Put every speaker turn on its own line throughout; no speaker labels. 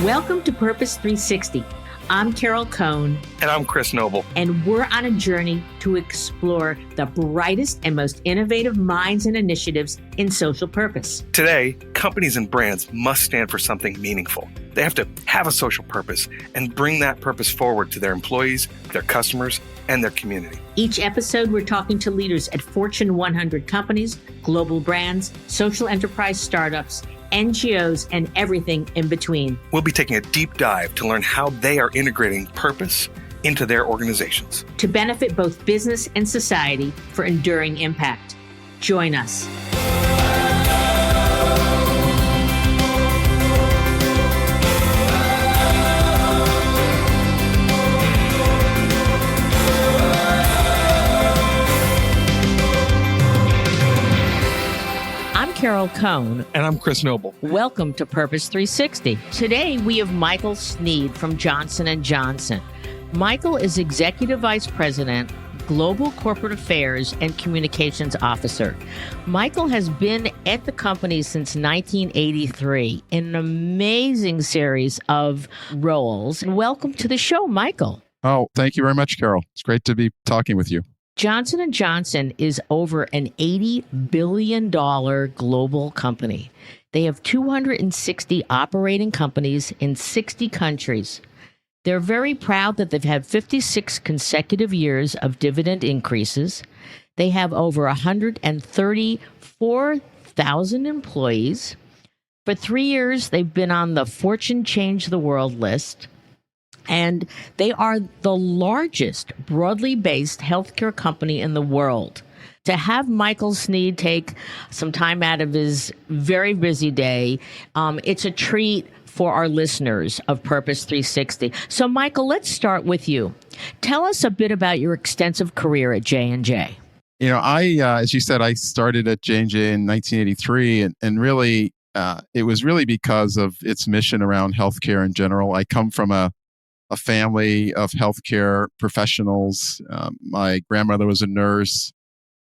Welcome to Purpose 360. I'm Carol Cohn.
And I'm Chris Noble.
And we're on a journey to explore the brightest and most innovative minds and initiatives in social purpose.
Today, companies and brands must stand for something meaningful. They have to have a social purpose and bring that purpose forward to their employees, their customers, and their community.
Each episode, we're talking to leaders at Fortune 100 companies, global brands, social enterprise startups, NGOs, and everything in between.
We'll be taking a deep dive to learn how they are integrating purpose into their organizations
to benefit both business and society for enduring impact. Join us. Carol Cohn.
And I'm Chris Noble.
Welcome to Purpose 360. Today, we have Michael Sneed from Johnson & Johnson. Michael is Executive Vice President, Global Corporate Affairs and Communications Officer. Michael has been at the company since 1983 in an amazing series of roles. Welcome to the show, Michael.
Oh, thank you very much, Carol. It's great to be talking with you.
Johnson & Johnson is over an $80 billion global company. They have 260 operating companies in 60 countries. They're very proud that they've had 56 consecutive years of dividend increases. They have over 134,000 employees. For 3 years, they've been on the Fortune Change the World list. And they are the largest broadly based healthcare company in the world. To have Michael Sneed take some time out of his very busy day, it's a treat for our listeners of Purpose 360. So, Michael, let's start with you. Tell us a bit about your extensive career at J&J.
You know, as you said, I started at J&J in 1983, and really, it was really because of its mission around healthcare in general. I come from a family of healthcare professionals. My grandmother was a nurse.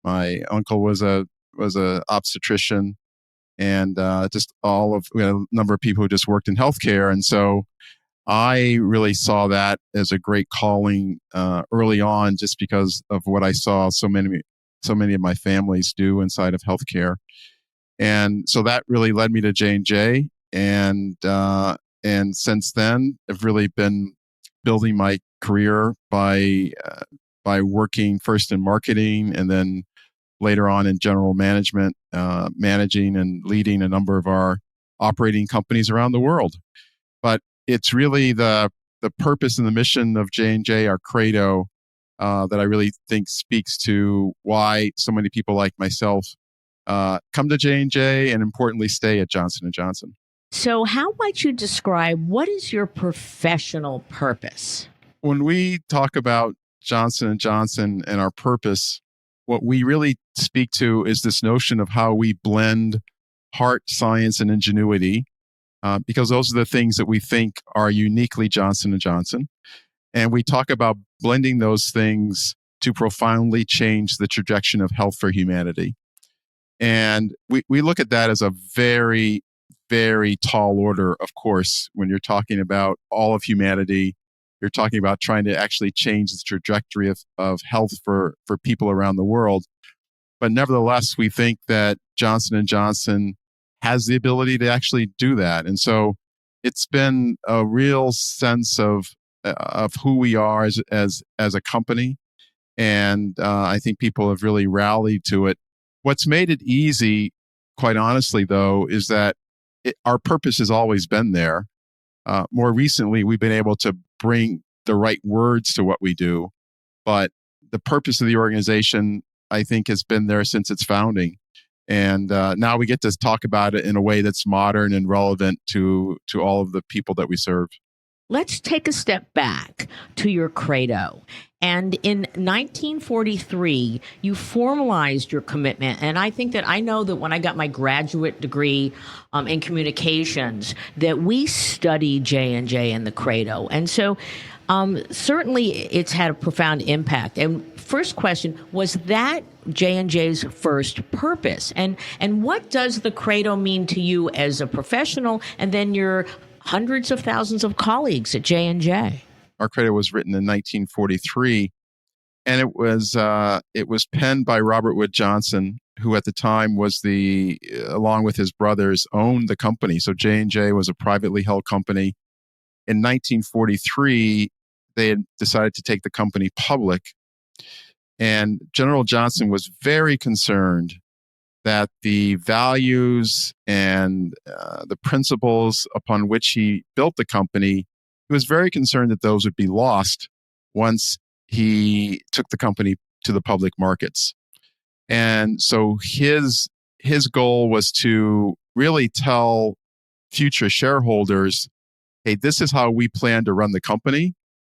My uncle was a obstetrician, and we had a number of people who just worked in healthcare. And so I really saw that as a great calling early on, just because of what I saw so many of my families do inside of healthcare. And so that really led me to J&J, and since then I've really been building my career by working first in marketing and then later on in general management, managing and leading a number of our operating companies around the world. But it's really the purpose and the mission of J&J, our credo, that I really think speaks to why so many people like myself come to J&J and importantly stay at Johnson & Johnson.
So how might you describe what is your professional purpose?
When we talk about Johnson & Johnson and our purpose, what we really speak to is this notion of how we blend heart, science, and ingenuity, because those are the things that we think are uniquely Johnson & Johnson. And we talk about blending those things to profoundly change the trajectory of health for humanity. And we look at that as a very, very tall order, of course. When you're talking about all of humanity, you're talking about trying to actually change the trajectory of health for people around the world. But nevertheless, we think that Johnson & Johnson has the ability to actually do that. And so it's been a real sense of who we are as a company. And I think people have really rallied to it. What's made it easy, quite honestly, though, is that our purpose has always been there. More recently, we've been able to bring the right words to what we do. But the purpose of the organization, I think, has been there since its founding. And now we get to talk about it in a way that's modern and relevant to all of the people that we serve.
Let's take a step back to your credo. And in 1943, you formalized your commitment. And I know that when I got my graduate degree in communications, that we studied J&J and the credo. And so certainly it's had a profound impact. And first question, was that J&J's first purpose? And what does the credo mean to you as a professional and then your hundreds of thousands of colleagues at J&J.
Our credo was written in 1943, and it was penned by Robert Wood Johnson, who at the time was along with his brothers, owned the company. So J&J was a privately held company. In 1943, they had decided to take the company public, and General Johnson was very concerned that the values and the principles upon which he built the company, he was very concerned that those would be lost once he took the company to the public markets. And so his goal was to really tell future shareholders, hey, this is how we plan to run the company.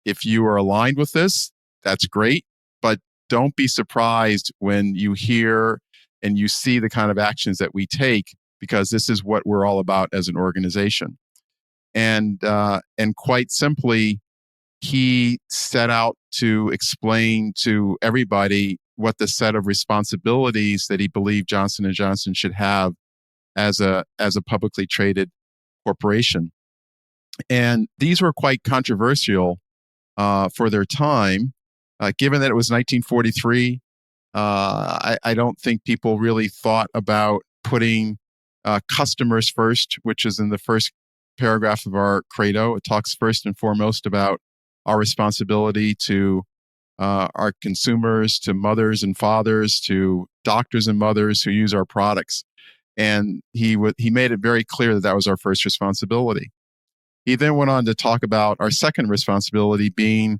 If you are aligned with this, that's great, but don't be surprised when you hear and you see the kind of actions that we take, because this is what we're all about as an organization. And quite simply, he set out to explain to everybody what the set of responsibilities that he believed Johnson & Johnson should have as a publicly traded corporation. And these were quite controversial for their time, given that it was 1943. I don't think people really thought about putting customers first, which is in the first paragraph of our credo. It talks first and foremost about our responsibility to our consumers, to mothers and fathers, to doctors and mothers who use our products. And he made it very clear that that was our first responsibility. He then went on to talk about our second responsibility being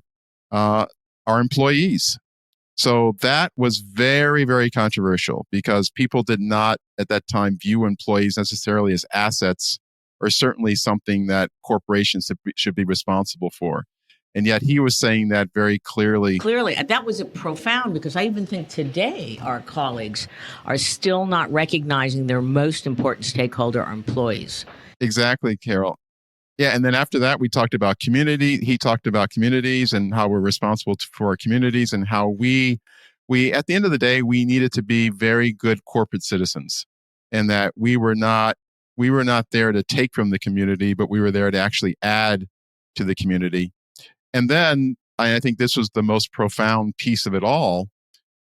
our employees. So that was very, very controversial, because people did not at that time view employees necessarily as assets, or certainly something that corporations should be responsible for. And yet he was saying that very clearly.
Clearly, that was profound, because I even think today our colleagues are still not recognizing their most important stakeholder, our employees.
Exactly, Carol. Yeah, and then after that, we talked about community. He talked about communities and how we're responsible for our communities, and how we at the end of the day, we needed to be very good corporate citizens, and that we were not there to take from the community, but we were there to actually add to the community. And then I think this was the most profound piece of it all,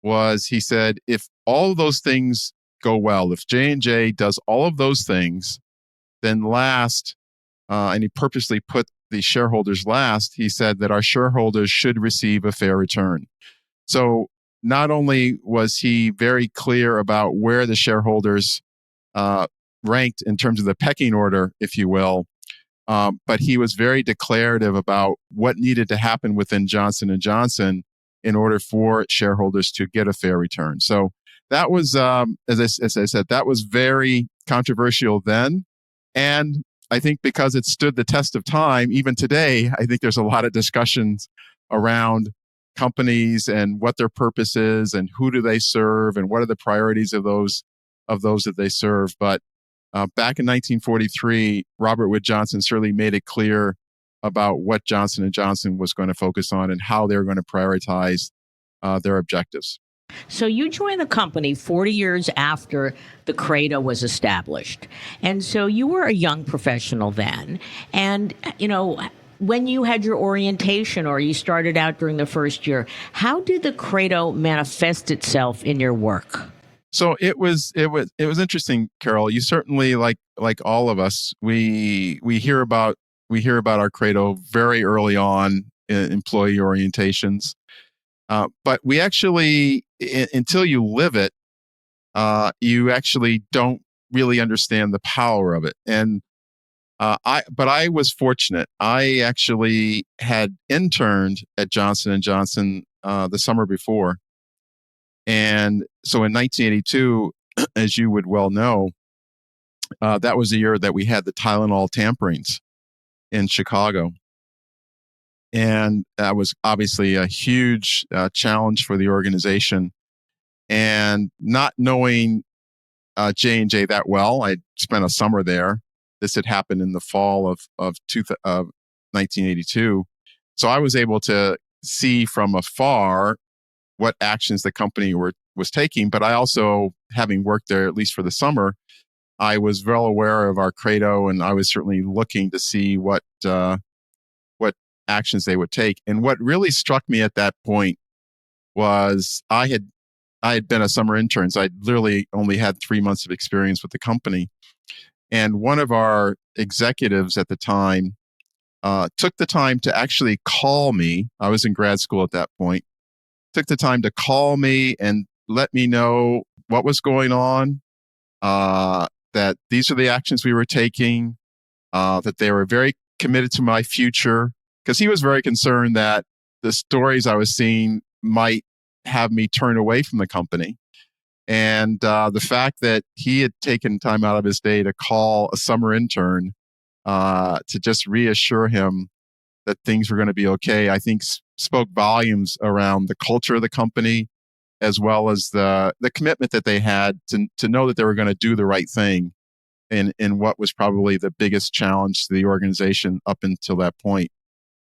was he said, if all of those things go well, if J&J does all of those things, then last, and he purposely put the shareholders last, he said that our shareholders should receive a fair return. So not only was he very clear about where the shareholders ranked in terms of the pecking order, if you will, but he was very declarative about what needed to happen within Johnson & Johnson in order for shareholders to get a fair return. So that was, as I said, that was very controversial then. And I think because it stood the test of time, even today, I think there's a lot of discussions around companies and what their purpose is and who do they serve and what are the priorities of those that they serve. But back in 1943, Robert Wood Johnson certainly made it clear about what Johnson & Johnson was going to focus on and how they were going to prioritize their objectives.
So you joined the company 40 years after the Credo was established. And so you were a young professional then. And, when you had your orientation or you started out during the first year, how did the Credo manifest itself in your work?
So it was interesting, Carol. You certainly, like all of us, we hear about our Credo very early on in employee orientations. But we actually, until you live it, you actually don't really understand the power of it. And but I was fortunate. I actually had interned at Johnson & Johnson the summer before. And so in 1982, as you would well know, that was the year that we had the Tylenol tamperings in Chicago. And that was obviously a huge challenge for the organization. And not knowing J&J that well, I spent a summer there. This had happened in the fall of 1982. So I was able to see from afar what actions the company was taking. But I also, having worked there at least for the summer, I was well aware of our credo, and I was certainly looking to see what actions they would take. And what really struck me at that point was I had been a summer intern, so I literally only had 3 months of experience with the company. And one of our executives at the time took the time to actually call me. I was in grad school at that point. Took the time to call me and let me know what was going on, that these are the actions we were taking, that they were very committed to my future, because he was very concerned that the stories I was seeing might have me turn away from the company. And the fact that he had taken time out of his day to call a summer intern to just reassure him that things were going to be okay, I think spoke volumes around the culture of the company, as well as the commitment that they had to know that they were going to do the right thing in what was probably the biggest challenge to the organization up until that point.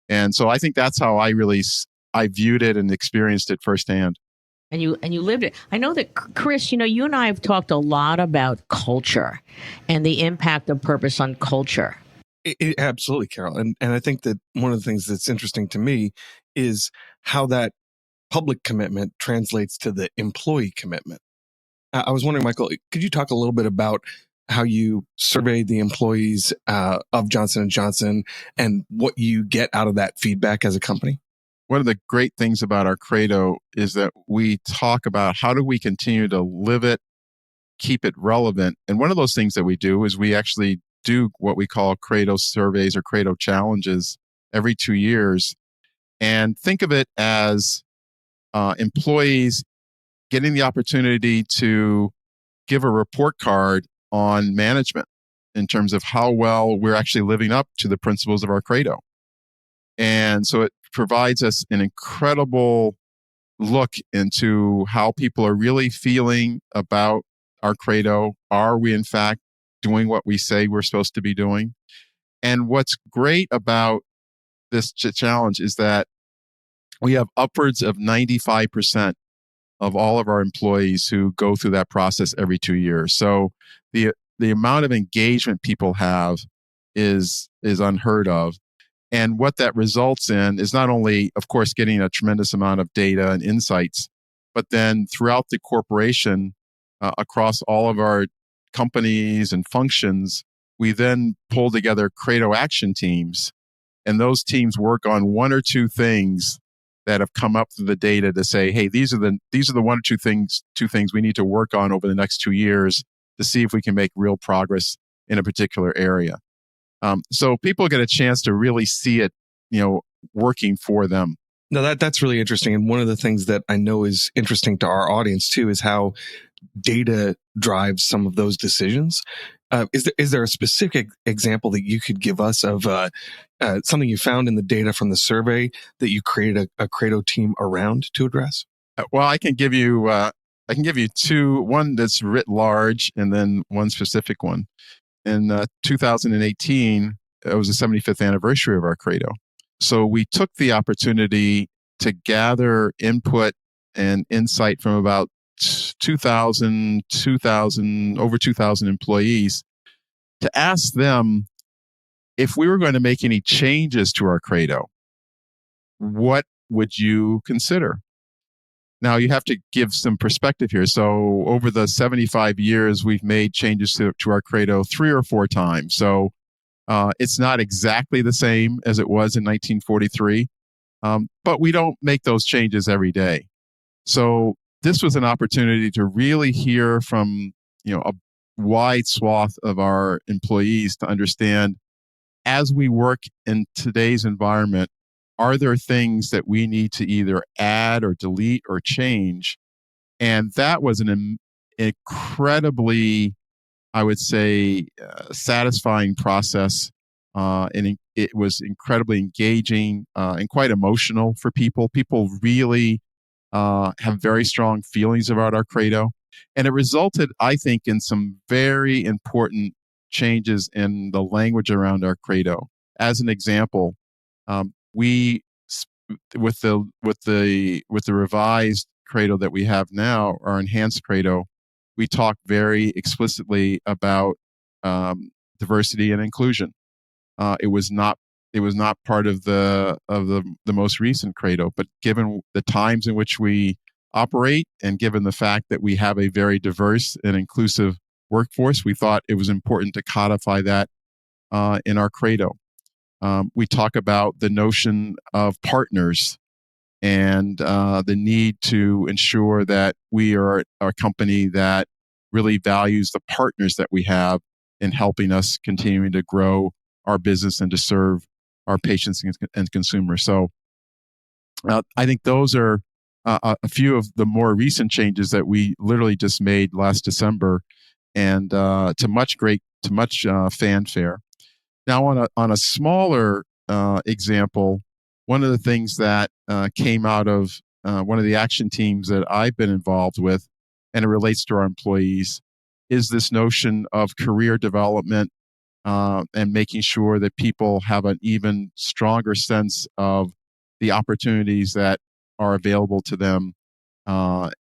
And so I think that's how I viewed it and experienced it firsthand.
And you lived it. I know that, Chris, you and I have talked a lot about culture and the impact of purpose on culture.
Absolutely, Carol. And I think that one of the things that's interesting to me is how that public commitment translates to the employee commitment. I was wondering, Michael, could you talk a little bit about how you surveyed the employees of Johnson & Johnson and what you get out of that feedback as a company?
One of the great things about our credo is that we talk about how do we continue to live it, keep it relevant. And one of those things that we do is we actually do what we call credo surveys or credo challenges every 2 years. And think of it as employees getting the opportunity to give a report card on management in terms of how well we're actually living up to the principles of our credo. And so it provides us an incredible look into how people are really feeling about our credo. Are we, in fact, doing what we say we're supposed to be doing? And what's great about this challenge is that we have upwards of 95% of all of our employees who go through that process every 2 years. So the amount of engagement people have is unheard of. And what that results in is not only, of course, getting a tremendous amount of data and insights, but then throughout the corporation, across all of our companies and functions, we then pull together credo action teams. And those teams work on one or two things that have come up through the data to say, hey, these are the one or two things we need to work on over the next 2 years to see if we can make real progress in a particular area. So people get a chance to really see it, working for them.
No, that's really interesting. And one of the things that I know is interesting to our audience too is how data drives some of those decisions. Is there a specific example that you could give us of something you found in the data from the survey that you created a credo team around to address?
Well, I can give you two, one that's writ large and then one specific one. In 2018, it was the 75th anniversary of our credo. So we took the opportunity to gather input and insight from about 2,000 employees to ask them if we were going to make any changes to our credo, what would you consider? Now, you have to give some perspective here. So over the 75 years, we've made changes to our credo 3 or 4 times. So it's not exactly the same as it was in 1943, but we don't make those changes every day. So this was an opportunity to really hear from a wide swath of our employees to understand, as we work in today's environment, are there things that we need to either add or delete or change? And that was an incredibly, I would say, satisfying process. And it was incredibly engaging and quite emotional for people. People really have very strong feelings about our credo. And it resulted, I think, in some very important changes in the language around our credo. As an example, we with the revised credo that we have now, our enhanced credo, we talk very explicitly about diversity and inclusion. It was not part of the most recent credo, but given the times in which we operate and given the fact that we have a very diverse and inclusive workforce, we thought it was important to codify that in our credo. We talk about the notion of partners and the need to ensure that we are a company that really values the partners that we have in helping us continuing to grow our business and to serve our patients and consumers. So I think those are a few of the more recent changes that we literally just made last December, and to much fanfare. Now, on a smaller example, one of the things that came out of one of the action teams that I've been involved with, and it relates to our employees, is this notion of career development and making sure that people have an even stronger sense of the opportunities that are available to them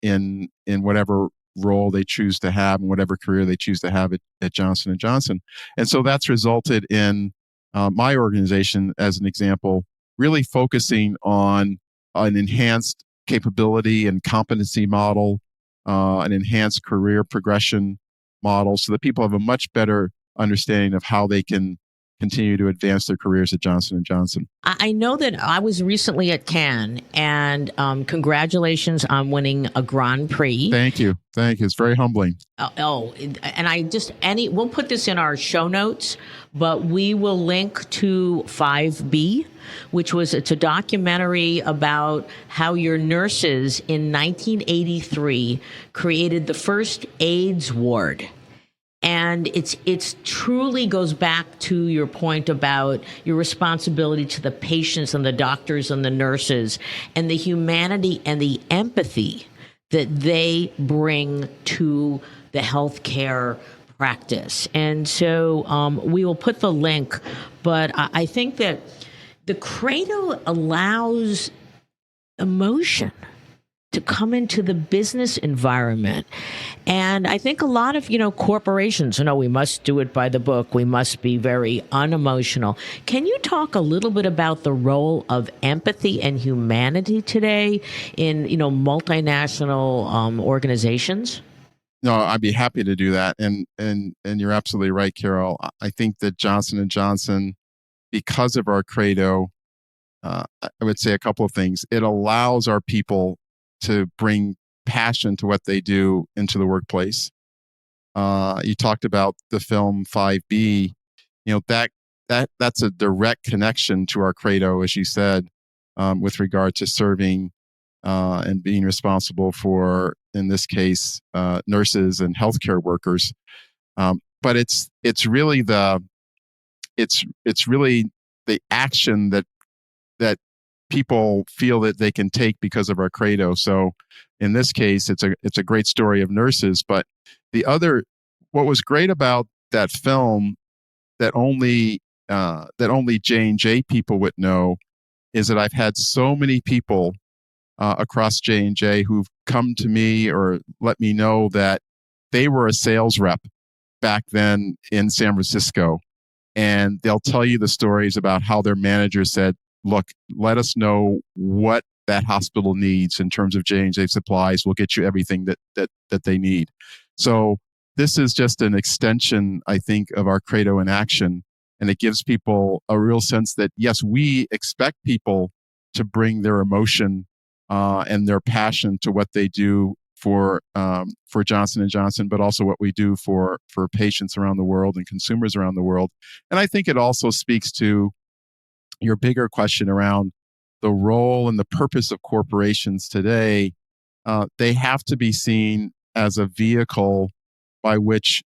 in whatever role they choose to have and whatever career they choose to have at Johnson & Johnson. And so that's resulted in my organization, as an example, really focusing on an enhanced capability and competency model, an enhanced career progression model, so that people have a much better understanding of how they can continue to advance their careers at Johnson & Johnson.
I know that I was recently at Cannes, and congratulations on winning a Grand Prix.
Thank you. It's very humbling.
And we'll put this in our show notes, but we will link to 5B, it's a documentary about how your nurses in 1983 created the first AIDS ward. And it's truly goes back to your point about your responsibility to the patients and the doctors and the nurses and the humanity and the empathy that they bring to the healthcare practice. And so we will put the link, but I think that the credo allows emotion to come into the business environment. And I think a lot of, corporations, we must do it by the book. We must be very unemotional. Can you talk a little bit about the role of empathy and humanity today in, multinational organizations?
No, I'd be happy to do that. And you're absolutely right, Carol. I think that Johnson & Johnson, because of our credo, I would say a couple of things. It allows our people to bring passion to what they do into the workplace. You talked about the film 5B. That's a direct connection to our credo, as you said, with regard to serving and being responsible for, in this case, nurses and healthcare workers. But it's really the action that people feel that they can take because of our credo. So in this case, it's a great story of nurses. But what was great about that film that only J&J people would know is that I've had so many people across J&J who've come to me or let me know that they were a sales rep back then in San Francisco. And they'll tell you the stories about how their manager said, look, let us know what that hospital needs in terms of J&J supplies. We'll get you everything that they need. So this is just an extension, I think, of our credo in action. And it gives people a real sense that, yes, we expect people to bring their emotion and their passion to what they do for Johnson & Johnson, but also what we do for patients around the world and consumers around the world. And I think it also speaks to your bigger question around the role and the purpose of corporations today. They have to be seen as a vehicle by which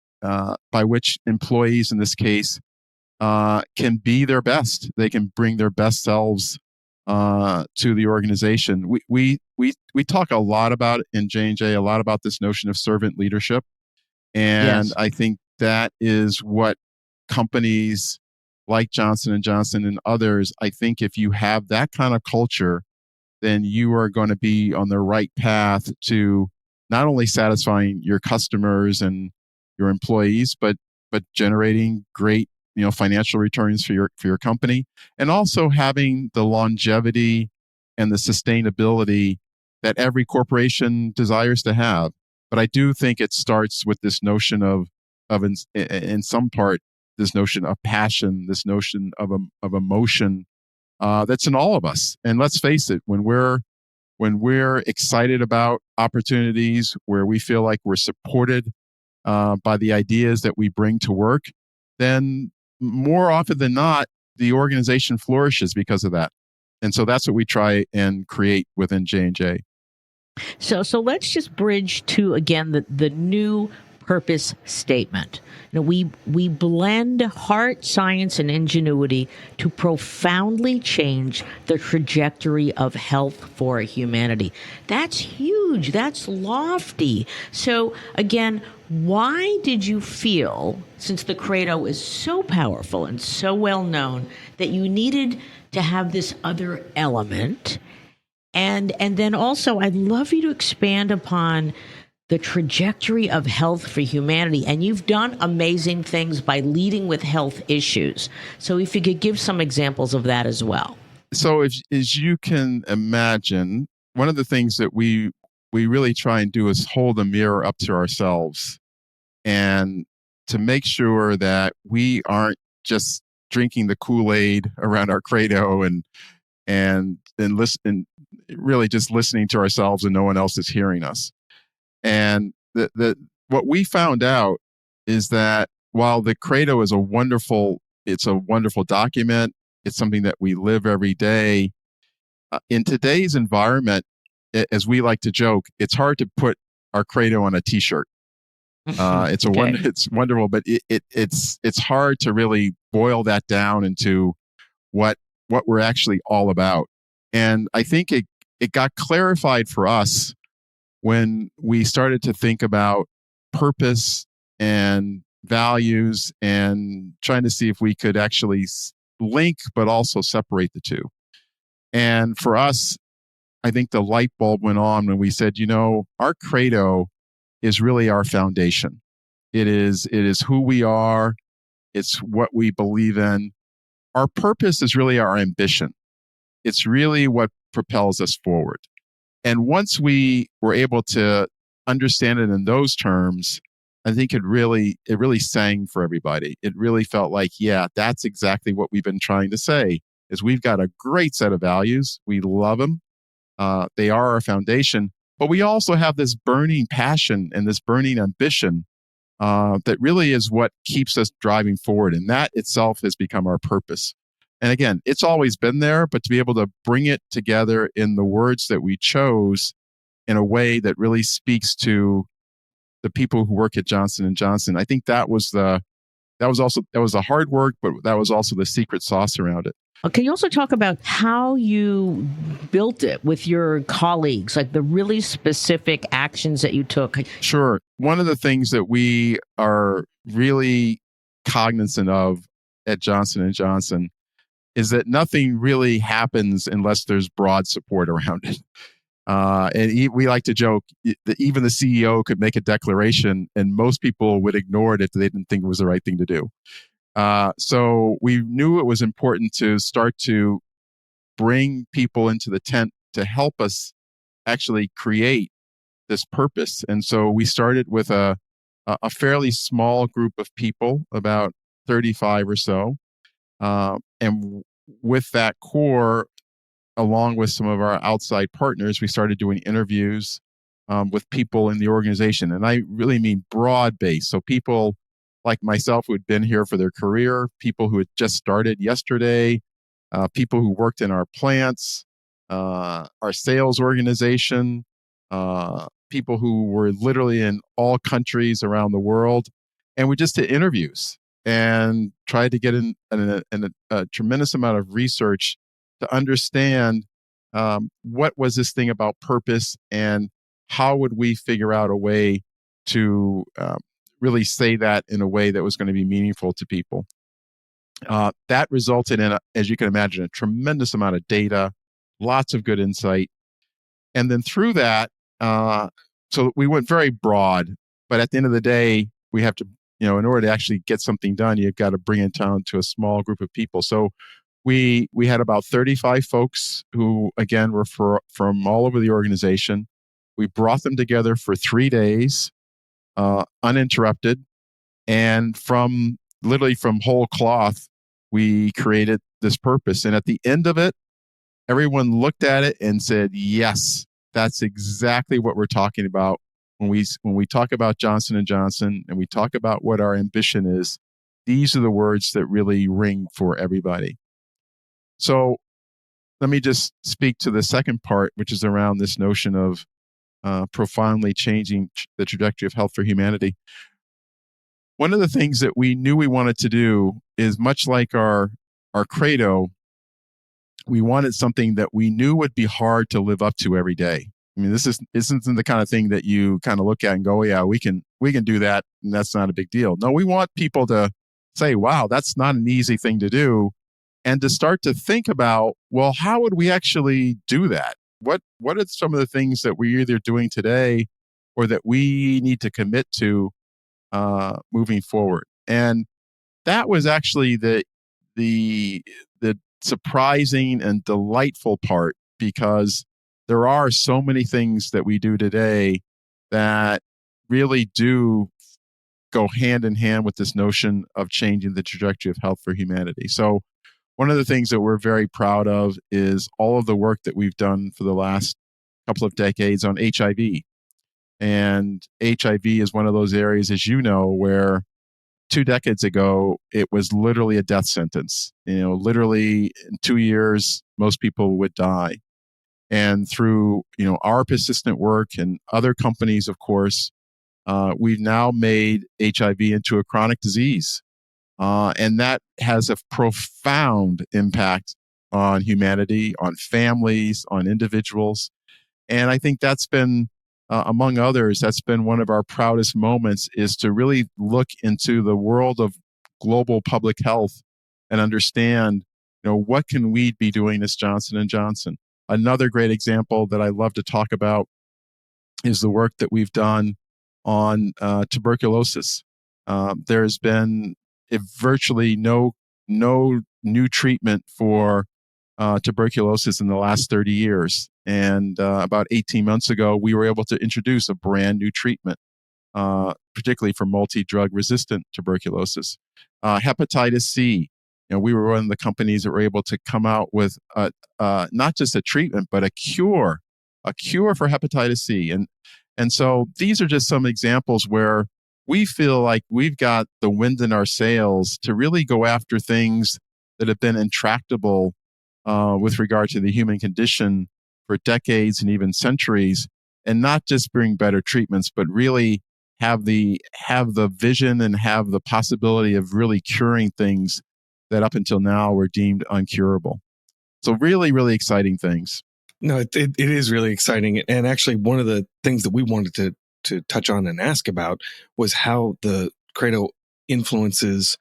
employees, in this case, can be their best. They can bring their best selves to the organization. We talk a lot about in J&J, a lot about this notion of servant leadership, and yes. I think that is what companies like Johnson & Johnson and others, I think if you have that kind of culture, then you are going to be on the right path to not only satisfying your customers and your employees, but generating great financial returns for your company, and also having the longevity and the sustainability that every corporation desires to have. But I do think it starts with this notion of in some part, this notion of passion, this notion of emotion that's in all of us. And let's face it, when we're excited about opportunities, where we feel like we're supported by the ideas that we bring to work, then more often than not, the organization flourishes because of that. And so that's what we try and create within J&J.
So let's just bridge to, again, the new purpose statement. We blend heart, science, and ingenuity to profoundly change the trajectory of health for humanity. That's huge. That's lofty. So again, why did you feel, since the credo is so powerful and so well known, that you needed to have this other element? And then also, I'd love you to expand upon the trajectory of health for humanity. And you've done amazing things by leading with health issues. So if you could give some examples of that as well.
So as you can imagine, one of the things that we really try and do is hold a mirror up to ourselves, and to make sure that we aren't just drinking the Kool-Aid around our credo and listen, really just listening to ourselves and no one else is hearing us. And what we found out is that while the credo is a wonderful document, it's something that we live every day. In today's environment, as we like to joke, it's hard to put our credo on a T-shirt. It's wonderful, but it's hard to really boil that down into what we're actually all about. And I think it got clarified for us when we started to think about purpose and values and trying to see if we could actually link but also separate the two. And for us, I think the light bulb went on when we said, our credo is really our foundation. It is who we are. It's what we believe in. Our purpose is really our ambition. It's really what propels us forward. And once we were able to understand it in those terms, I think it really sang for everybody. It really felt like, yeah, that's exactly what we've been trying to say, is we've got a great set of values. We love them. They are our foundation, but we also have this burning passion and this burning ambition that really is what keeps us driving forward. And that itself has become our purpose. And again, it's always been there, but to be able to bring it together in the words that we chose in a way that really speaks to the people who work at Johnson & Johnson, I think that was the hard work, but that was also the secret sauce around it.
Can you also talk about how you built it with your colleagues, like the really specific actions that you took?
Sure. One of the things that we are really cognizant of at Johnson & Johnson is that nothing really happens unless there's broad support around it. And we like to joke that even the CEO could make a declaration and most people would ignore it if they didn't think it was the right thing to do. So we knew it was important to start to bring people into the tent to help us actually create this purpose. And so we started with a fairly small group of people, about 35 or so. And with that core, along with some of our outside partners, we started doing interviews with people in the organization. And I really mean broad-based. So people like myself who had been here for their career, people who had just started yesterday, people who worked in our plants, our sales organization, people who were literally in all countries around the world. And we just did interviews and tried to get in a tremendous amount of research to understand what was this thing about purpose and how would we figure out a way to really say that in a way that was going to be meaningful to people. That resulted in, as you can imagine, a tremendous amount of data, lots of good insight. And then through that, so we went very broad, but at the end of the day, we have to, in order to actually get something done, you've got to bring it down to a small group of people. So we had about 35 folks who, again, were from all over the organization. We brought them together for 3 days, uninterrupted, and literally from whole cloth, we created this purpose. And at the end of it, everyone looked at it and said, yes, that's exactly what we're talking about. When we talk about Johnson & Johnson and we talk about what our ambition is, these are the words that really ring for everybody. So let me just speak to the second part, which is around this notion of profoundly changing the trajectory of health for humanity. One of the things that we knew we wanted to do is, much like our credo, we wanted something that we knew would be hard to live up to every day. I mean, this isn't the kind of thing that you kind of look at and go, yeah, we can do that, and that's not a big deal. No, we want people to say, wow, that's not an easy thing to do, and to start to think about, well, how would we actually do that? What are some of the things that we're either doing today or that we need to commit to moving forward? And that was actually the surprising and delightful part, because there are so many things that we do today that really do go hand in hand with this notion of changing the trajectory of health for humanity. So one of the things that we're very proud of is all of the work that we've done for the last couple of decades on HIV. And HIV is one of those areas, as you know, where 2 decades ago, it was literally a death sentence. Literally in 2 years, most people would die. And through, our persistent work and other companies, of course, we've now made HIV into a chronic disease. And that has a profound impact on humanity, on families, on individuals. And I think that's been, among others, that's been one of our proudest moments, is to really look into the world of global public health and understand, what can we be doing as Johnson & Johnson? Another great example that I love to talk about is the work that we've done on tuberculosis. There's been virtually no new treatment for tuberculosis in the last 30 years. And about 18 months ago, we were able to introduce a brand new treatment, particularly for multi-drug resistant tuberculosis. Hepatitis C, we were one of the companies that were able to come out with not just a treatment, but a cure for hepatitis C. And so these are just some examples where we feel like we've got the wind in our sails to really go after things that have been intractable with regard to the human condition for decades and even centuries, and not just bring better treatments, but really have the vision and have the possibility of really curing things that up until now were deemed uncurable. So really, really exciting things.
No, it is really exciting. And actually, one of the things that we wanted to touch on and ask about was how the Credo influences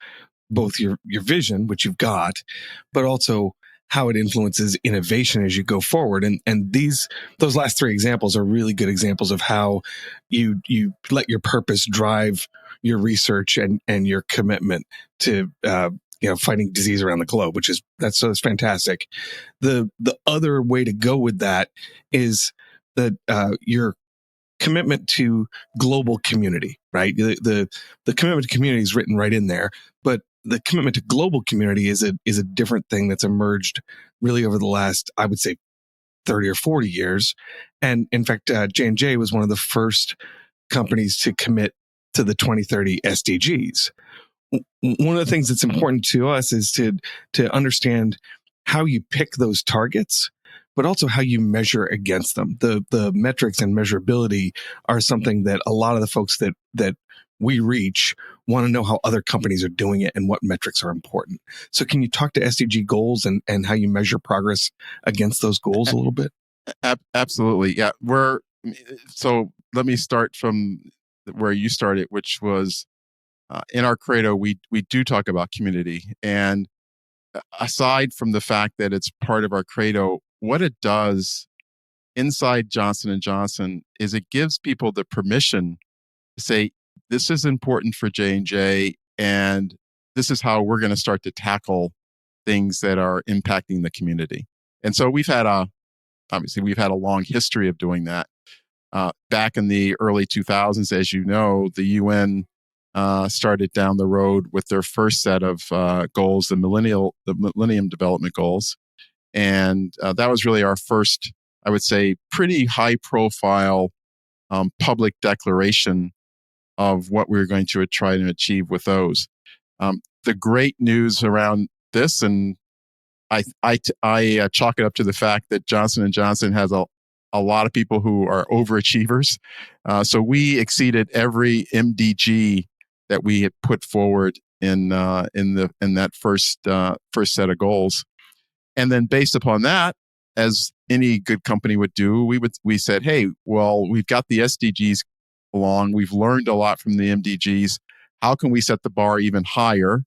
both your vision, which you've got, but also how it influences innovation as you go forward. And those last 3 examples are really good examples of how you let your purpose drive your research and your commitment to fighting disease around the globe, that's fantastic. The other way to go with that is that your commitment to global community, right? The commitment to community is written right in there, but the commitment to global community is a different thing that's emerged really over the last, I would say, 30 or 40 years. And in fact, J&J was one of the first companies to commit to the 2030 SDGs. One of the things that's important to us is to understand how you pick those targets, but also how you measure against them. The metrics and measurability are something that a lot of the folks that we reach want to know how other companies are doing it and what metrics are important. So can you talk to SDG goals and how you measure progress against those goals a little bit?
Absolutely. Yeah. So let me start from where you started, which was in our credo, we do talk about community. And aside from the fact that it's part of our credo, what it does inside Johnson & Johnson is it gives people the permission to say, this is important for J&J, and this is how we're going to start to tackle things that are impacting the community. And so obviously we've had a long history of doing that. Back in the early 2000s, as you know, the UN started down the road with their first set of goals, the Millennium Development Goals. And that was really our first, I would say, pretty high profile public declaration of what we were going to try to achieve with those. The great news around this, and I chalk it up to the fact that Johnson & Johnson has a lot of people who are overachievers. So we exceeded every MDG that we had put forward in that first set of goals. And then based upon that, as any good company would do, we said, hey, well, we've got the SDGs along. We've learned a lot from the MDGs. How can we set the bar even higher?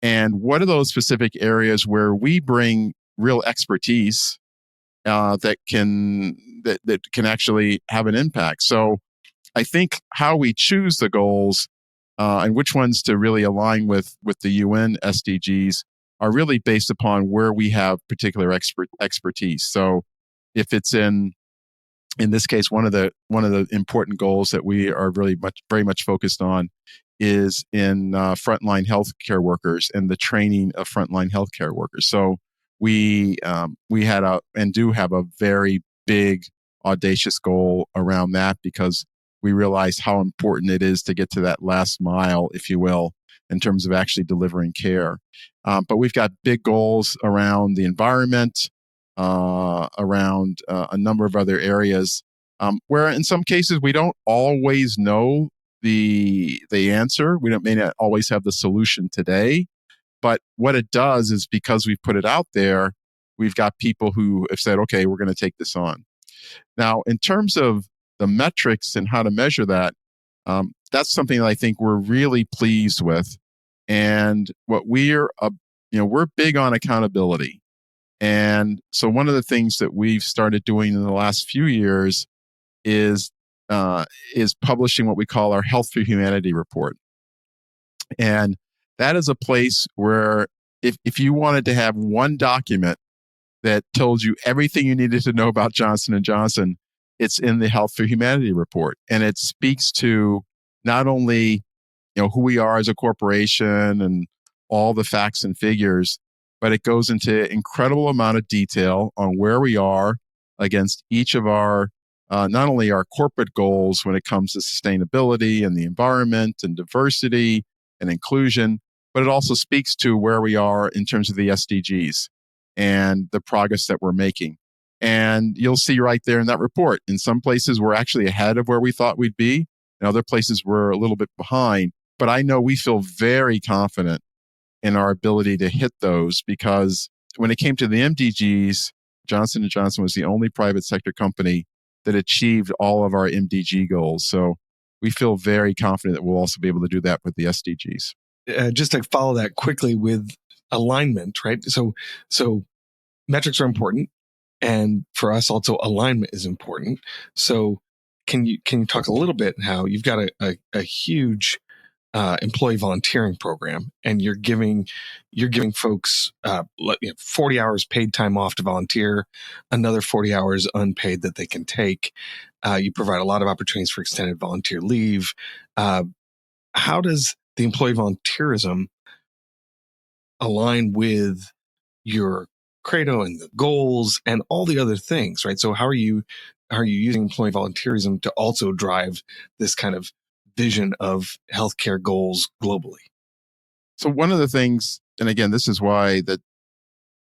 And what are those specific areas where we bring real expertise that can actually have an impact? So I think how we choose the goals and which ones to really align with the UN SDGs are really based upon where we have particular expertise. So if it's in this case, one of the important goals that we are really very much focused on is in frontline healthcare workers and the training of frontline healthcare workers. So we had and do have a very big, audacious goal around that, because we realize how important it is to get to that last mile, if you will, in terms of actually delivering care. But we've got big goals around the environment, around a number of other areas, where in some cases we don't always know the answer. We may not always have the solution today, but what it does is, because we've put it out there, we've got people who have said, okay, we're going to take this on. Now, in terms of the metrics and how to measure that, that's something that I think we're really pleased with. And what we're big on accountability. And so one of the things that we've started doing in the last few years is publishing what we call our Health for Humanity report. And that is a place where if you wanted to have one document that told you everything you needed to know about Johnson & Johnson, it's in the Health for Humanity report. And it speaks to not only who we are as a corporation and all the facts and figures, but it goes into incredible amount of detail on where we are against each of our, not only our corporate goals when it comes to sustainability and the environment and diversity and inclusion, but it also speaks to where we are in terms of the SDGs and the progress that we're making. And you'll see right there in that report, in some places we're actually ahead of where we thought we'd be. In other places we're a little bit behind. But I know we feel very confident in our ability to hit those, because when it came to the MDGs, Johnson & Johnson was the only private sector company that achieved all of our MDG goals. So we feel very confident that we'll also be able to do that with the SDGs.
Just to follow that quickly with alignment, right? So metrics are important, and for us also alignment is important. So can you talk a little bit how you've got a huge employee volunteering program, and you're giving folks 40 hours paid time off to volunteer, another 40 hours unpaid that they can take. You provide a lot of opportunities for extended volunteer leave. How does the employee volunteerism align with your credo and the goals and all the other things, right? So how are you using employee volunteerism to also drive this kind of vision of healthcare goals globally?
So one of the things, and again, this is why that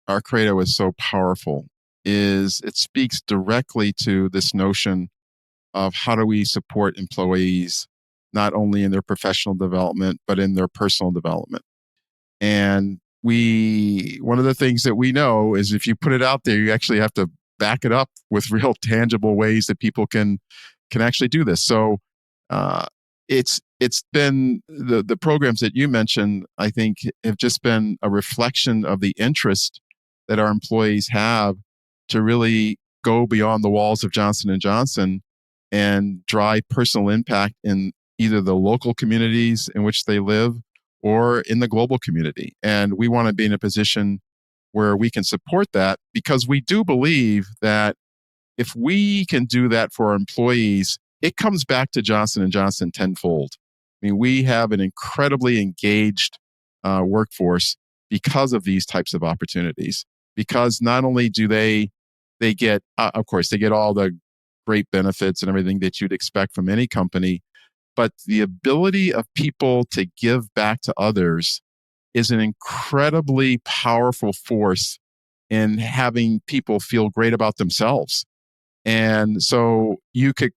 our credo is so powerful, is it speaks directly to this notion of how do we support employees, not only in their professional development, but in their personal development. And one of the things that we know is if you put it out there, you actually have to back it up with real tangible ways that people can actually do this. So it's been the programs that you mentioned, I think, have just been a reflection of the interest that our employees have to really go beyond the walls of Johnson and Johnson and drive personal impact in either the local communities in which they live or in the global community. And we want to be in a position where we can support that, because we do believe that if we can do that for our employees, it comes back to Johnson and Johnson tenfold. I mean, we have an incredibly engaged workforce because of these types of opportunities. Because not only do they get, of course, they get all the great benefits and everything that you'd expect from any company, but the ability of people to give back to others is an incredibly powerful force in having people feel great about themselves. And so you could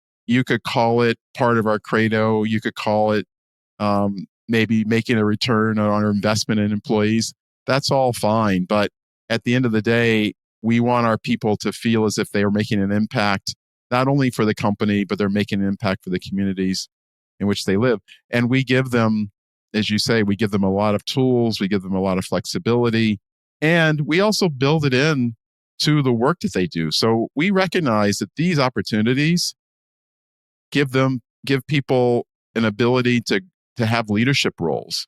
call it part of our credo. You could call it maybe making a return on our investment in employees. That's all fine. But at the end of the day, we want our people to feel as if they are making an impact, not only for the company, but they're making an impact for the communities in which they live. And we give them, as you say, we give them a lot of tools, we give them a lot of flexibility, and we also build it in to the work that they do. So we recognize that these opportunities give people an ability to have leadership roles,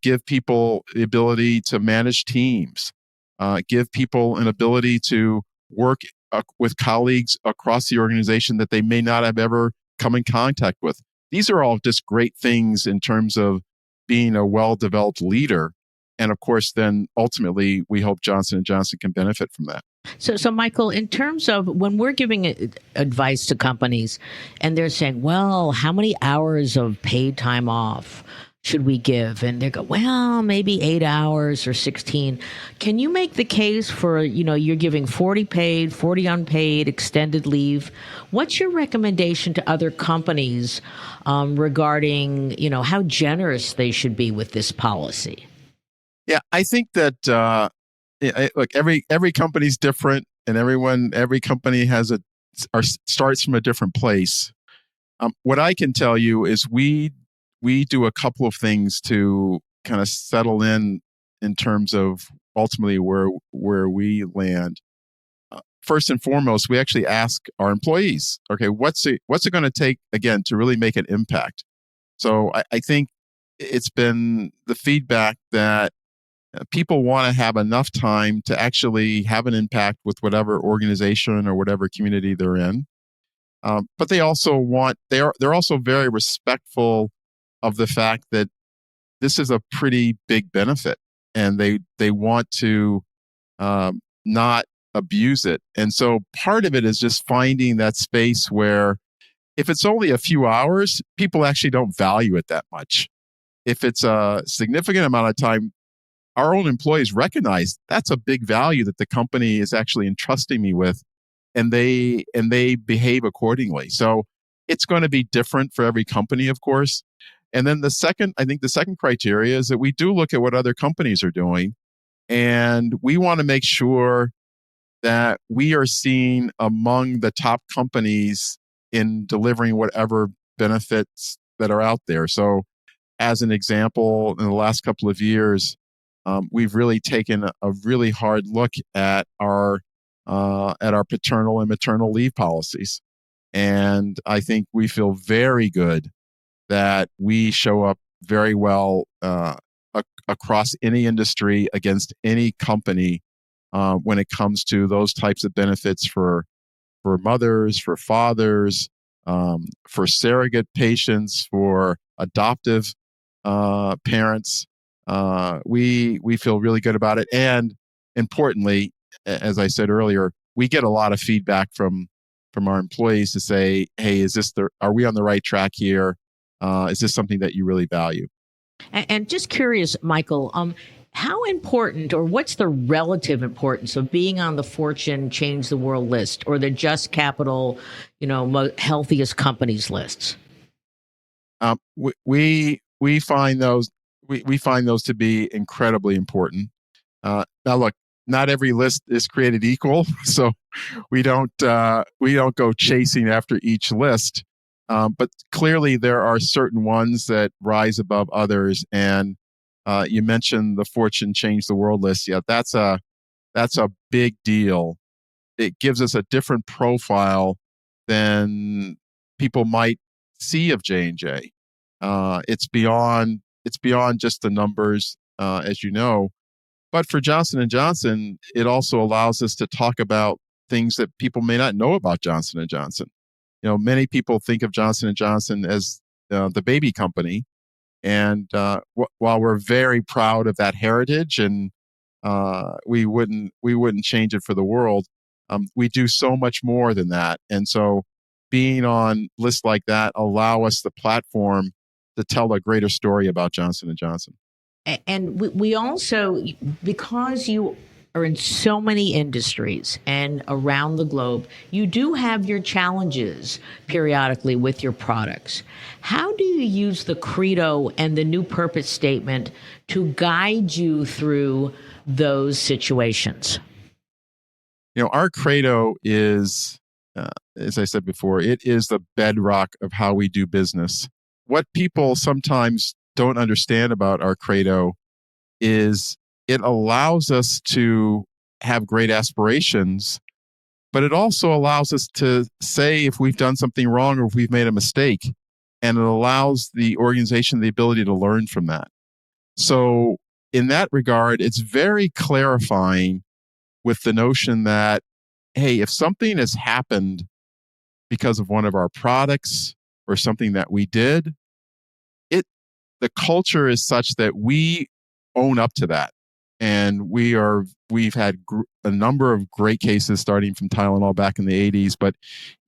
give people the ability to manage teams, give people an ability to work with colleagues across the organization that they may not have ever come in contact with. These are all just great things in terms of being a well-developed leader. And of course, then ultimately, we hope Johnson & Johnson can benefit from that.
So, Michael, in terms of when we're giving advice to companies and they're saying, well, how many hours of paid time off should we give? And they go, well, maybe 8 hours or 16. Can you make the case for, you're giving 40 paid, 40 unpaid, extended leave? What's your recommendation to other companies regarding, how generous they should be with this policy?
Yeah, I think that look, every company's different, and every company starts from a different place. What I can tell you is we do a couple of things to kind of settle in terms of ultimately where we land. First and foremost, we actually ask our employees, okay, what's it going to take again to really make an impact? So I think it's been the feedback that people want to have enough time to actually have an impact with whatever organization or whatever community they're in. But they also they're also very respectful of the fact that this is a pretty big benefit, and they want to not abuse it. And so part of it is just finding that space where if it's only a few hours, people actually don't value it that much. If it's a significant amount of time, our own employees recognize that's a big value that the company is actually entrusting me with, and they behave accordingly. So it's going to be different for every company, of course. And then the second criteria is that we do look at what other companies are doing, and we want to make sure that we are seen among the top companies in delivering whatever benefits that are out there. So as an example, in the last couple of years, we've really taken a really hard look at our paternal and maternal leave policies. And I think we feel very good that we show up very well across any industry, against any company, when it comes to those types of benefits for mothers, for fathers, for surrogate patients, for adoptive parents. We feel really good about it. And importantly, as I said earlier, we get a lot of feedback from our employees to say, hey, are we on the right track here? Is this something that you really value?
And just curious, Michael, how important, or what's the relative importance of being on the Fortune Change the World list or the Just Capital, healthiest companies lists?
We find those to be incredibly important. Now, look, not every list is created equal, so we don't go chasing after each list. But clearly, there are certain ones that rise above others. And you mentioned the Fortune Change the World list. Yeah, that's a big deal it gives us a different profile than people might see of J&J. It's beyond just the numbers, as you know. But for Johnson and Johnson, it also allows us to talk about things that people may not know about Johnson and Johnson. Many people think of Johnson and Johnson as the baby company, and while we're very proud of that heritage, and we wouldn't change it for the world, we do so much more than that. And so, being on lists like that allow us the platform to tell a greater story about Johnson and Johnson.
And we also, because you are in so many industries and around the globe, you do have your challenges periodically with your products. How do you use the credo and the new purpose statement to guide you through those situations?
Our credo is, as I said before, it is the bedrock of how we do business. What people sometimes don't understand about our credo is it allows us to have great aspirations, but it also allows us to say if we've done something wrong or if we've made a mistake, and it allows the organization the ability to learn from that. So in that regard, it's very clarifying with the notion that, hey, if something has happened because of one of our products or something that we did, the culture is such that we own up to that. And we've had a number of great cases starting from Tylenol back in the 80s, but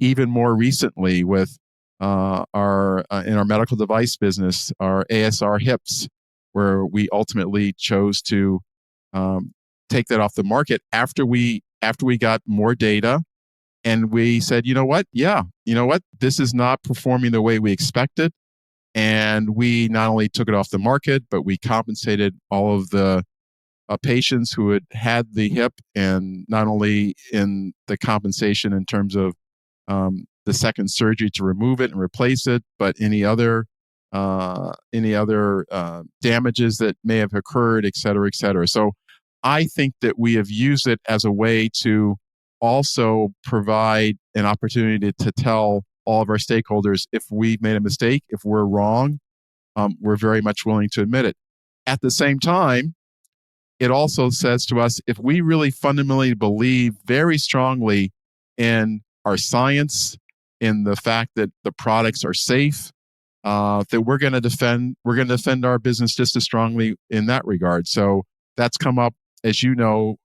even more recently with in our medical device business, our ASR hips, where we ultimately chose to take that off the market after we got more data, and we said, this is not performing the way we expected. And we not only took it off the market, but we compensated all of the patients who had the hip, and not only in the compensation in terms of the second surgery to remove it and replace it, but any other damages that may have occurred, et cetera, et cetera. So I think that we have used it as a way to also provide an opportunity to tell all of our stakeholders if we've made a mistake, if we're wrong, we're very much willing to admit it. At the same time, it also says to us, if we really fundamentally believe very strongly in our science, in the fact that the products are safe, that we're going to defend our business just as strongly in that regard. So that's come up, as you know,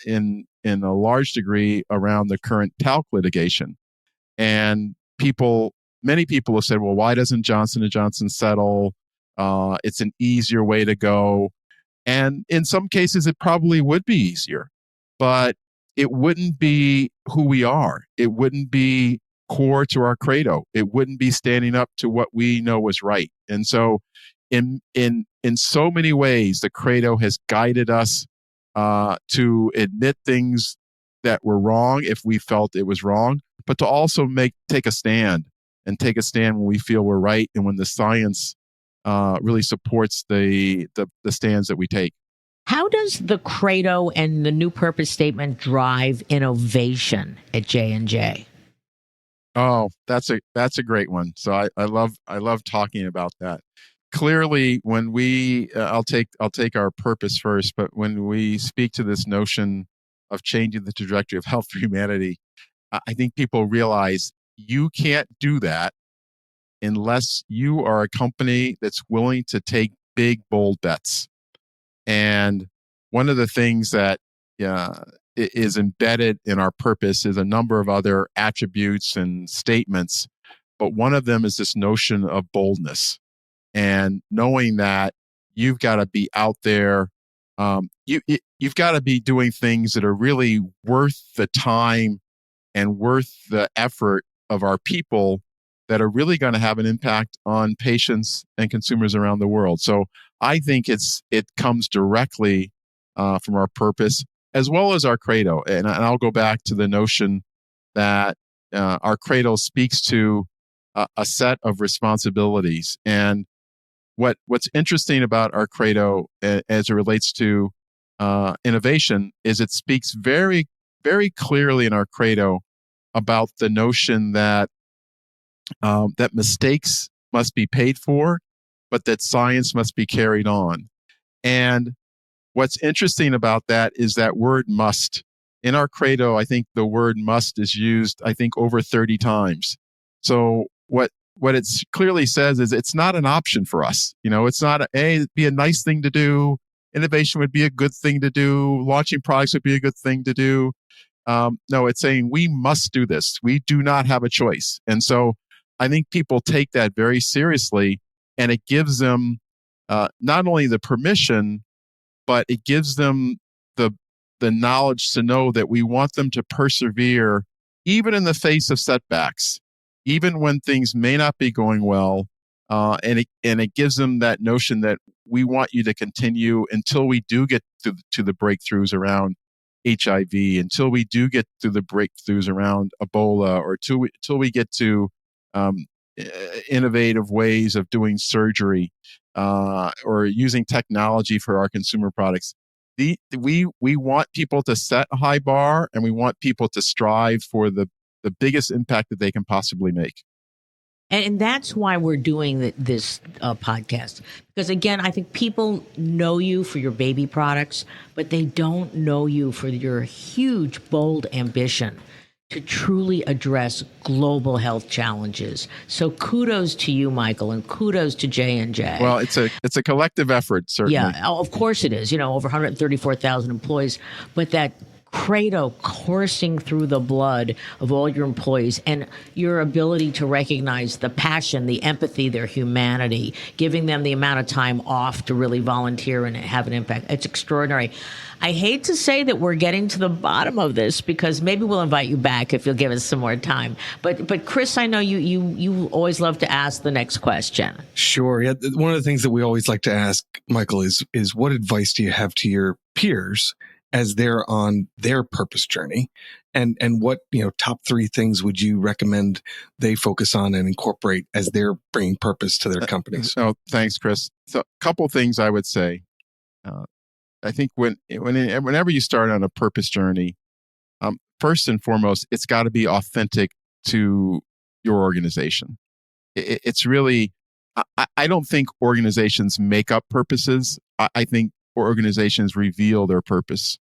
in a large degree around the current talc litigation. And many people have said, well, why doesn't Johnson & Johnson settle? It's an easier way to go. And in some cases, it probably would be easier, but it wouldn't be who we are. It wouldn't be core to our credo. It wouldn't be standing up to what we know is right. And so in so many ways, the credo has guided us to admit things that were wrong if we felt it was wrong, but to also take a stand when we feel we're right and when the science really supports the stands that we take.
How does the credo and the new purpose statement drive innovation at J&J?
Oh, that's a great one. So I love talking about that. Clearly, when I'll take our purpose first, but when we speak to this notion of changing the trajectory of health for humanity, I think people realize you can't do that unless you are a company that's willing to take big, bold bets. And one of the things that is embedded in our purpose is a number of other attributes and statements, but one of them is this notion of boldness, and knowing that you've got to be out there. You've got to be doing things that are really worth the time and worth the effort of our people, that are really going to have an impact on patients and consumers around the world. So I think it comes directly from our purpose as well as our credo. And I'll go back to the notion that our credo speaks to a set of responsibilities. And what's interesting about our credo as it relates to innovation is it speaks very very clearly in our credo about the notion that that mistakes must be paid for, but that science must be carried on. And what's interesting about that is that word must. In our credo, I think the word must is used, I think, over 30 times. So what it clearly says is it's not an option for us. It's not it'd be a nice thing to do. Innovation would be a good thing to do. Launching products would be a good thing to do. No, it's saying we must do this. We do not have a choice. And so I think people take that very seriously, and it gives them not only the permission, but it gives them the knowledge to know that we want them to persevere even in the face of setbacks, even when things may not be going well. And it gives them that notion that we want you to continue until we do get to the breakthroughs around HIV, until we do get to the breakthroughs around Ebola, or till we get to um, innovative ways of doing surgery, or using technology for our consumer products. We want people to set a high bar, and we want people to strive for the biggest impact that they can possibly make.
And that's why we're doing this podcast. Because again, I think people know you for your baby products, but they don't know you for your huge, bold ambition to truly address global health challenges. So kudos to you, Michael, and kudos to J&J.
Well, it's a collective effort, certainly.
Yeah, of course it is. Over 134,000 employees, but that credo coursing through the blood of all your employees, and your ability to recognize the passion, the empathy, their humanity, giving them the amount of time off to really volunteer and have an impact. It's extraordinary. I hate to say that we're getting to the bottom of this, because maybe we'll invite you back if you'll give us some more time. But Chris, I know you always love to ask the next question.
Sure. Yeah. One of the things that we always like to ask, Michael, is what advice do you have to your peers as they're on their purpose journey, and what top 3 things would you recommend they focus on and incorporate as they're bringing purpose to their companies?
Oh, thanks, Chris. So, a couple things I would say. I think whenever you start on a purpose journey, first and foremost, it's got to be authentic to your organization. It's really, I don't think organizations make up purposes. I think organizations reveal their purpose,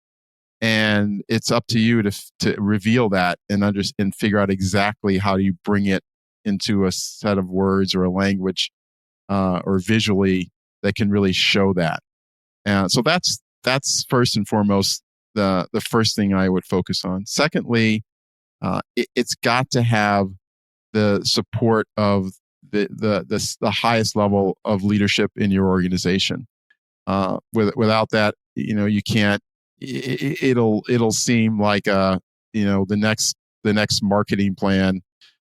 and it's up to you to reveal that and figure out exactly how you bring it into a set of words or a language, or visually that can really show that. And so that's first and foremost the first thing I would focus on. Secondly, it's got to have the support of the highest level of leadership in your organization. Without that, you can't. It'll seem like the next marketing plan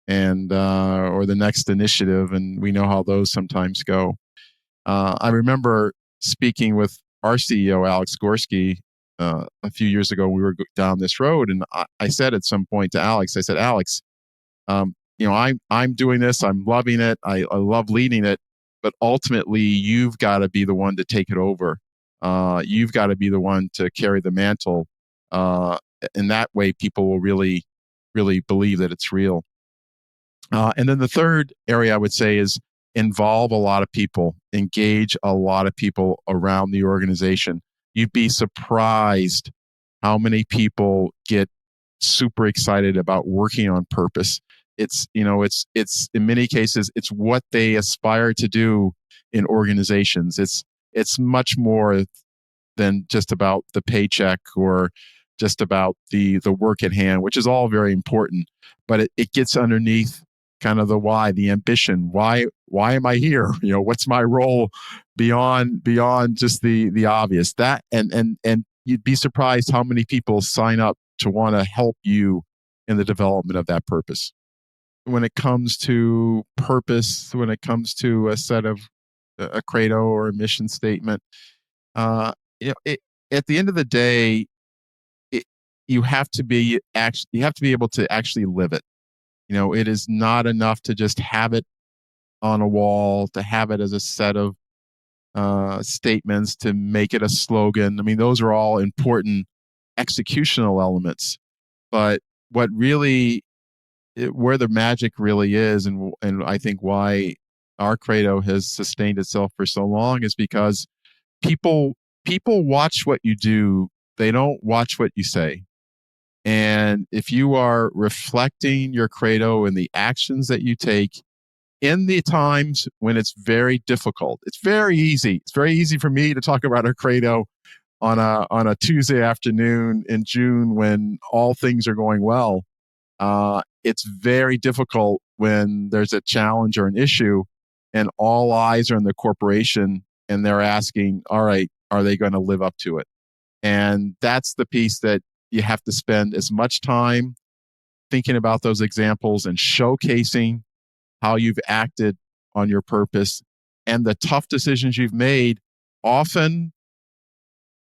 and or the next initiative, and we know how those sometimes go. I remember speaking with our CEO Alex Gorski a few years ago. We were down this road, and I said at some point to Alex, I said, Alex, I'm doing this. I'm loving it. I love leading it. But ultimately, you've got to be the one to take it over. You've got to be the one to carry the mantle. And that way, people will really, really believe that it's real. And then the third area I would say is involve a lot of people, engage a lot of people around the organization. You'd be surprised how many people get super excited about working on purpose. It's in many cases, it's what they aspire to do in organizations. It's much more than just about the paycheck or just about the work at hand, which is all very important. But it gets underneath kind of the why, the ambition. Why am I here? What's my role beyond just the obvious? That and you'd be surprised how many people sign up to want to help you in the development of that purpose. When it comes to purpose, when it comes to a set of a credo or a mission statement, at the end of the day, you have to be able to actually live it. It is not enough to just have it on a wall, to have it as a set of statements, to make it a slogan. I mean, those are all important executional elements. But what really, where the magic really is, and I think why our credo has sustained itself for so long, is because people watch what you do, they don't watch what you say. And if you are reflecting your credo in the actions that you take in the times when it's very difficult, it's very easy. It's very easy for me to talk about our credo on a Tuesday afternoon in June when all things are going well. It's very difficult when there's a challenge or an issue and all eyes are on the corporation and they're asking, all right, are they going to live up to it? And that's the piece that you have to spend as much time thinking about those examples and showcasing how you've acted on your purpose and the tough decisions you've made, often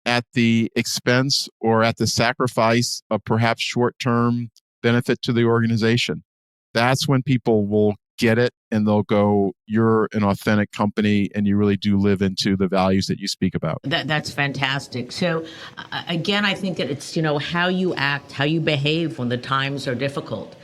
at the expense or at the sacrifice of perhaps short-term benefit to the organization. That's when people will get it and they'll go, you're an authentic company and you really do live into the values that you speak about.
That's fantastic. So again, I think that it's, how you act, how you behave when the times are difficult.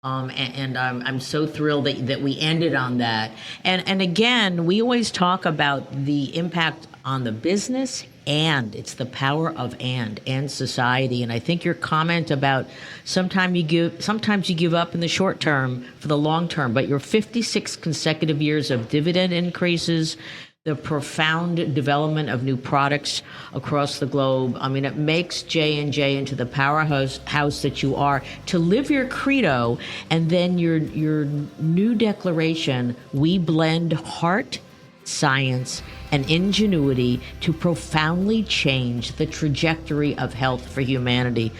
And I'm so thrilled that we ended on that. And again, we always talk about the impact on the business, and it's the power of and society. And I think your comment about sometimes you give up in the short term for the long term, but your 56 consecutive years of dividend increases, the profound development of new products across the globe. I mean, it makes J&J into the powerhouse that you are. To live your credo, and then your new declaration, we blend heart, science, and ingenuity to profoundly change the trajectory of health for humanity.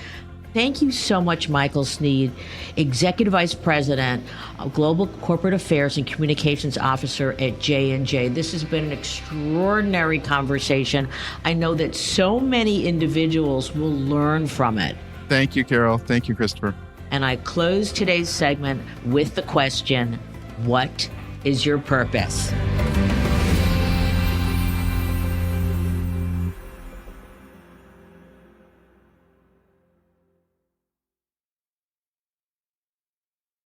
Thank you so much, Michael Sneed, Executive Vice President, Global Corporate Affairs and Communications Officer at J&J. This has been an extraordinary conversation. I know that so many individuals will learn from it.
Thank you, Carol. Thank you, Christopher.
And I close today's segment with the question, what is your purpose?